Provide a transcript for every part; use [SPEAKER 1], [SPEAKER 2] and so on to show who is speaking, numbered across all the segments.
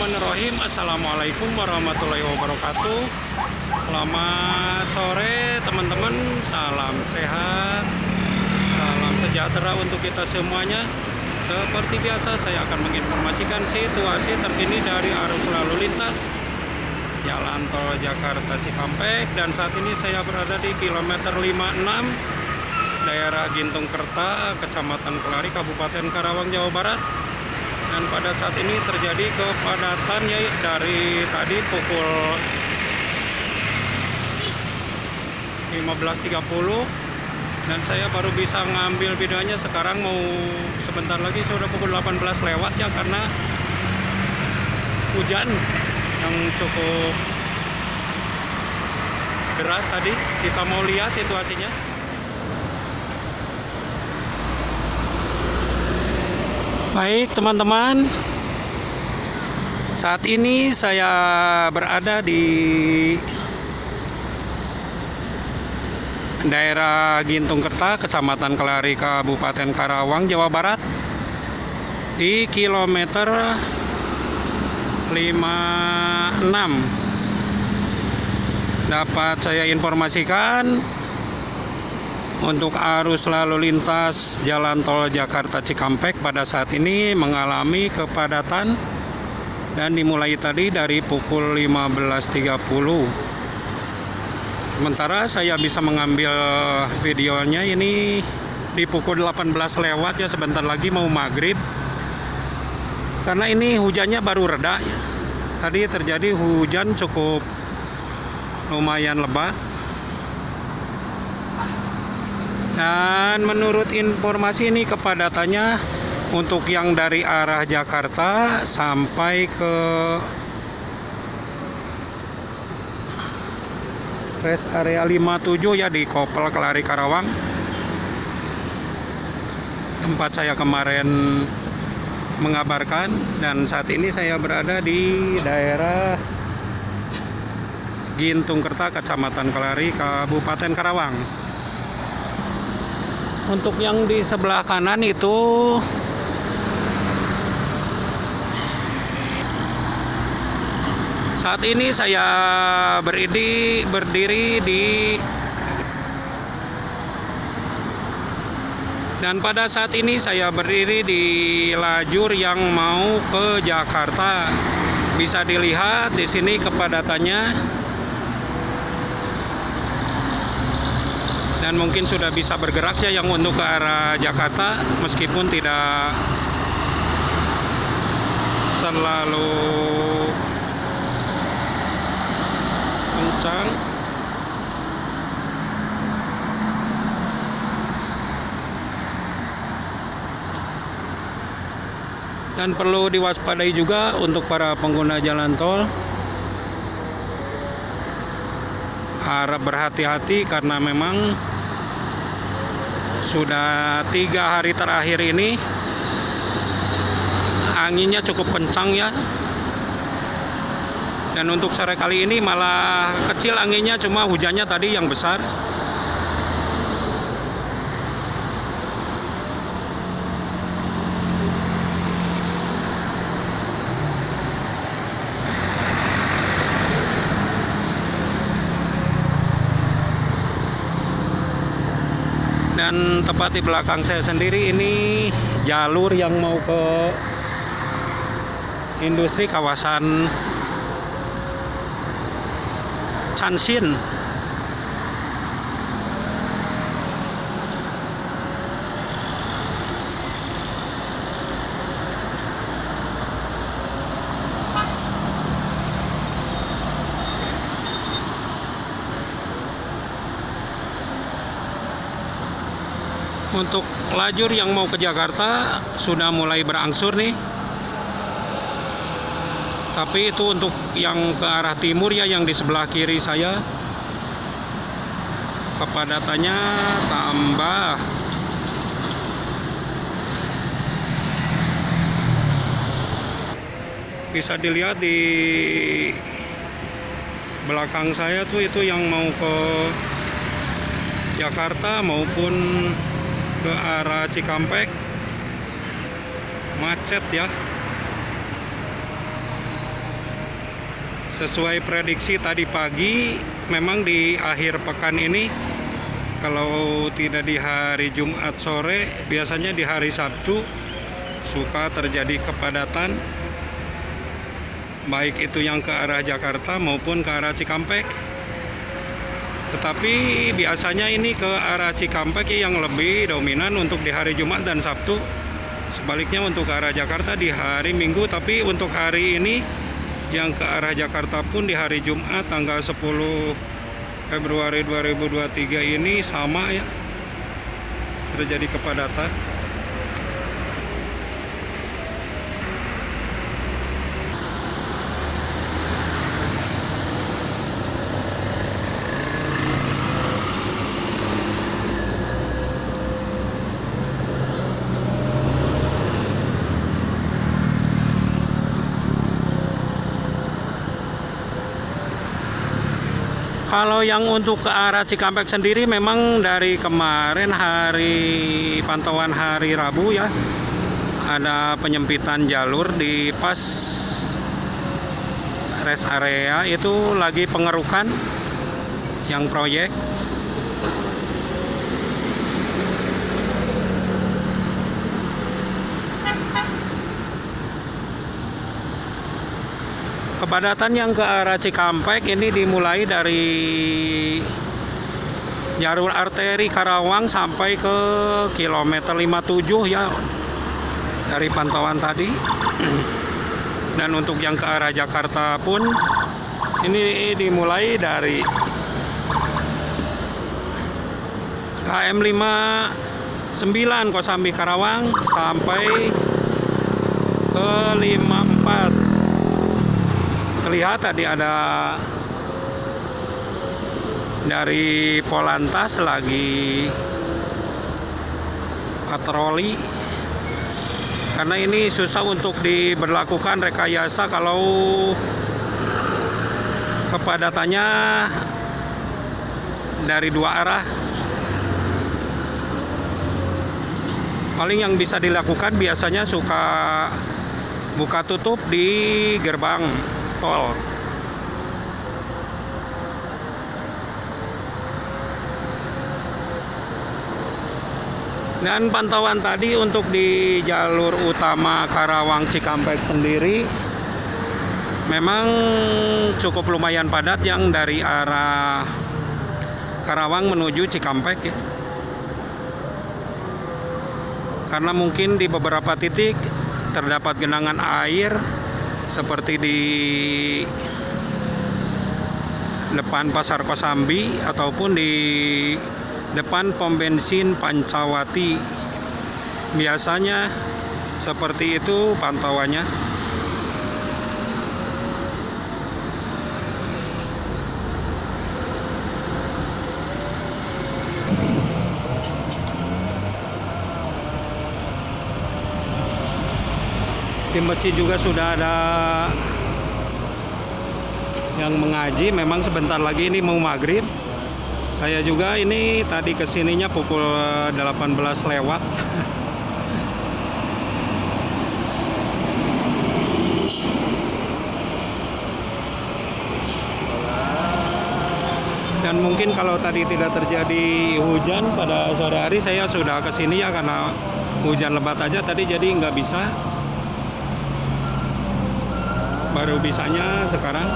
[SPEAKER 1] Bismillahirrahmanirrahim. Assalamualaikum warahmatullahi wabarakatuh. Selamat sore teman-teman. Salam sehat, salam sejahtera untuk kita semuanya. Seperti biasa saya akan menginformasikan situasi terkini dari arus lalu lintas Jalan Tol Jakarta Cikampek. Dan saat ini saya berada di kilometer 56 daerah Gintung Kerta, Kecamatan Kelari, Kabupaten Karawang, Jawa Barat. Dan pada saat ini terjadi kepadatan ya, dari tadi pukul 15.30 dan saya baru bisa ngambil videonya sekarang, mau sebentar lagi sudah pukul 18 lewat ya, karena hujan yang cukup deras tadi. Kita mau lihat situasinya. Baik teman-teman, saat ini saya berada di daerah Gintung Kerta, Kecamatan Kelari, Kabupaten Karawang, Jawa Barat, di kilometer 56. Dapat saya informasikan untuk arus lalu lintas Jalan Tol Jakarta Cikampek pada saat ini mengalami kepadatan dan dimulai tadi dari pukul 15.30. Sementara saya bisa mengambil videonya ini di pukul 18 lewat ya, sebentar lagi mau maghrib. Karena ini hujannya baru reda ya. Tadi terjadi hujan cukup lumayan lebat. Dan menurut informasi ini kepadatannya untuk yang dari arah Jakarta sampai ke rest area 57 ya, di Kopel Kelari Karawang, tempat saya kemarin mengabarkan. Dan saat ini saya berada di daerah Gintung Kerta, Kecamatan Kelari, Kabupaten Karawang. Untuk yang di sebelah kanan itu saat ini saya berdiri di, dan pada saat ini saya berdiri di lajur yang mau ke Jakarta. Bisa dilihat di sini kepadatannya. Dan mungkin sudah bisa bergerak ya yang untuk ke arah Jakarta, meskipun tidak terlalu kencang. Dan perlu diwaspadai juga untuk para pengguna jalan tol. Harap berhati-hati karena memang sudah 3 hari terakhir ini anginnya cukup kencang ya. Dan untuk sore kali ini malah kecil anginnya, cuma hujannya tadi yang besar. Dan tepat di belakang saya sendiri ini jalur yang mau ke industri kawasan Chansin. Untuk lajur yang mau ke Jakarta sudah mulai berangsur nih. Tapi itu untuk yang ke arah timur ya, yang di sebelah kiri saya, kepadatannya tambah. Bisa dilihat di belakang saya tuh, itu yang mau ke Jakarta maupun ke arah Cikampek macet ya. Sesuai prediksi tadi pagi, memang di akhir pekan ini, kalau tidak di hari Jumat sore, biasanya di hari Sabtu suka terjadi kepadatan, baik itu yang ke arah Jakarta maupun ke arah Cikampek. Tetapi biasanya ini ke arah Cikampek yang lebih dominan untuk di hari Jumat dan Sabtu. Sebaliknya untuk ke arah Jakarta di hari Minggu. Tapi untuk hari ini yang ke arah Jakarta pun di hari Jumat tanggal 10 Februari 2023 ini sama ya, terjadi kepadatan. Kalau yang untuk ke arah Cikampek sendiri memang dari kemarin pantauan hari Rabu ya, ada penyempitan jalur di pas rest area itu lagi pengerukan yang proyek. Kepadatan yang ke arah Cikampek ini dimulai dari jalur arteri Karawang sampai ke kilometer 57 ya, dari pantauan tadi. Dan untuk yang ke arah Jakarta pun ini dimulai dari KM 59 Kosambi Karawang sampai ke 54. Terlihat tadi ada dari Polantas lagi patroli, karena ini susah untuk diberlakukan rekayasa kalau kepadatannya dari dua arah. Paling yang bisa dilakukan biasanya suka buka tutup di gerbang tol. Dan pantauan tadi untuk di jalur utama Karawang Cikampek sendiri memang cukup lumayan padat yang dari arah Karawang menuju Cikampek ya. Karena mungkin di beberapa titik terdapat genangan air seperti di depan Pasar Kosambi ataupun di depan pom bensin Pancawati. Biasanya seperti itu pantauannya. Di masjid juga sudah ada yang mengaji. Memang sebentar lagi ini mau maghrib. Saya juga ini tadi kesininya pukul 18 lewat. Dan mungkin kalau tadi tidak terjadi hujan pada sore hari, saya sudah kesini ya, karena hujan lebat aja tadi jadi nggak bisa. Baru bisanya sekarang.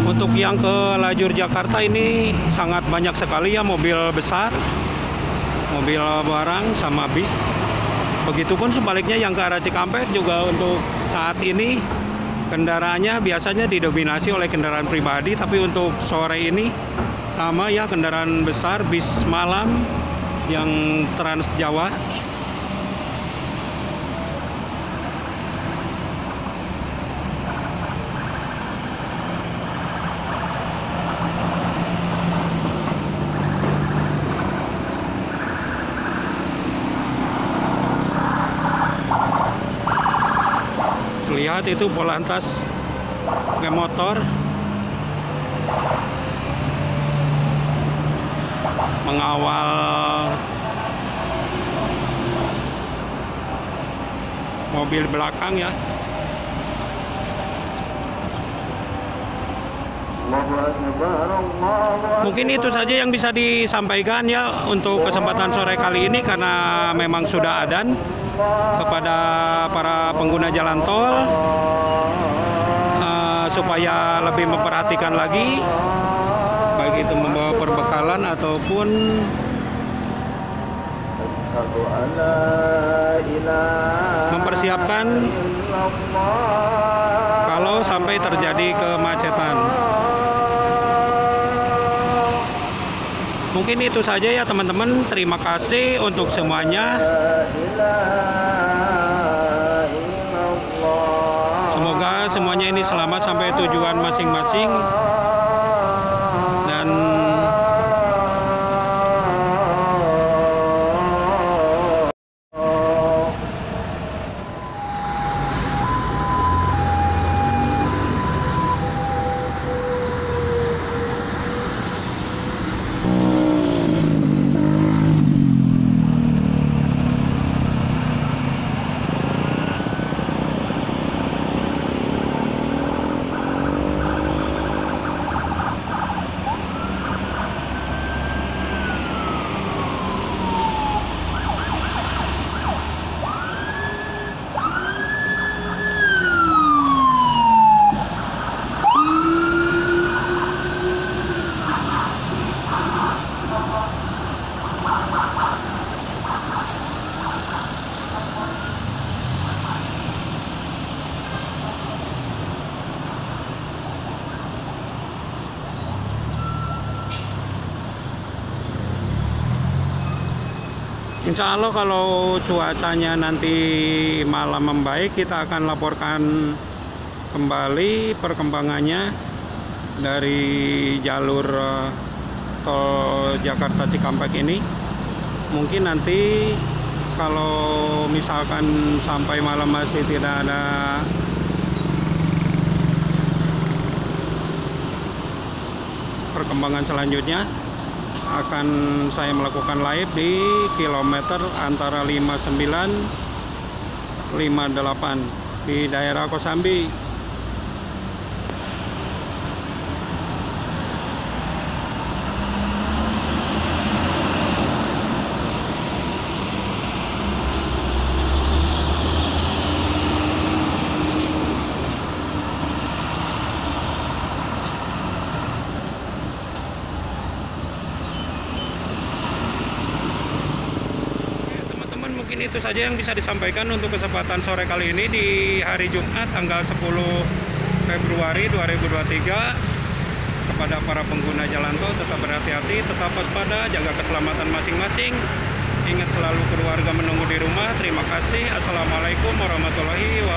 [SPEAKER 1] Untuk yang ke lajur Jakarta ini sangat banyak sekali ya, mobil besar, mobil barang sama bis. Begitupun sebaliknya yang ke arah Cikampek juga untuk saat ini kendaraannya biasanya didominasi oleh kendaraan pribadi, tapi untuk sore ini sama ya, kendaraan besar, bis malam yang Trans Jawa. istirahat itu polantas pakai motor mengawal mobil belakang ya. Mungkin itu saja yang bisa disampaikan ya untuk kesempatan sore kali ini, karena memang sudah adzan. Kepada para pengguna jalan tol supaya lebih memperhatikan lagi, baik itu membawa perbekalan ataupun mempersiapkan kalau sampai terjadi kemacetan. Mungkin itu saja ya teman-teman. Terima kasih untuk semuanya. Semoga semuanya ini selamat sampai tujuan masing-masing. Dan insya Allah kalau cuacanya nanti malam membaik, kita akan laporkan kembali perkembangannya dari jalur tol Jakarta Cikampek ini. Mungkin nanti kalau misalkan sampai malam masih tidak ada perkembangan selanjutnya, akan saya melakukan live di kilometer antara 59 58 di daerah Kosambi. Mungkin itu saja yang bisa disampaikan untuk kesempatan sore kali ini di hari Jumat tanggal 10 Februari 2023. Kepada para pengguna jalan tol, tetap berhati-hati, tetap waspada, jaga keselamatan masing-masing. Ingat selalu keluarga menunggu di rumah. Terima kasih. Assalamualaikum warahmatullahi wabarakatuh.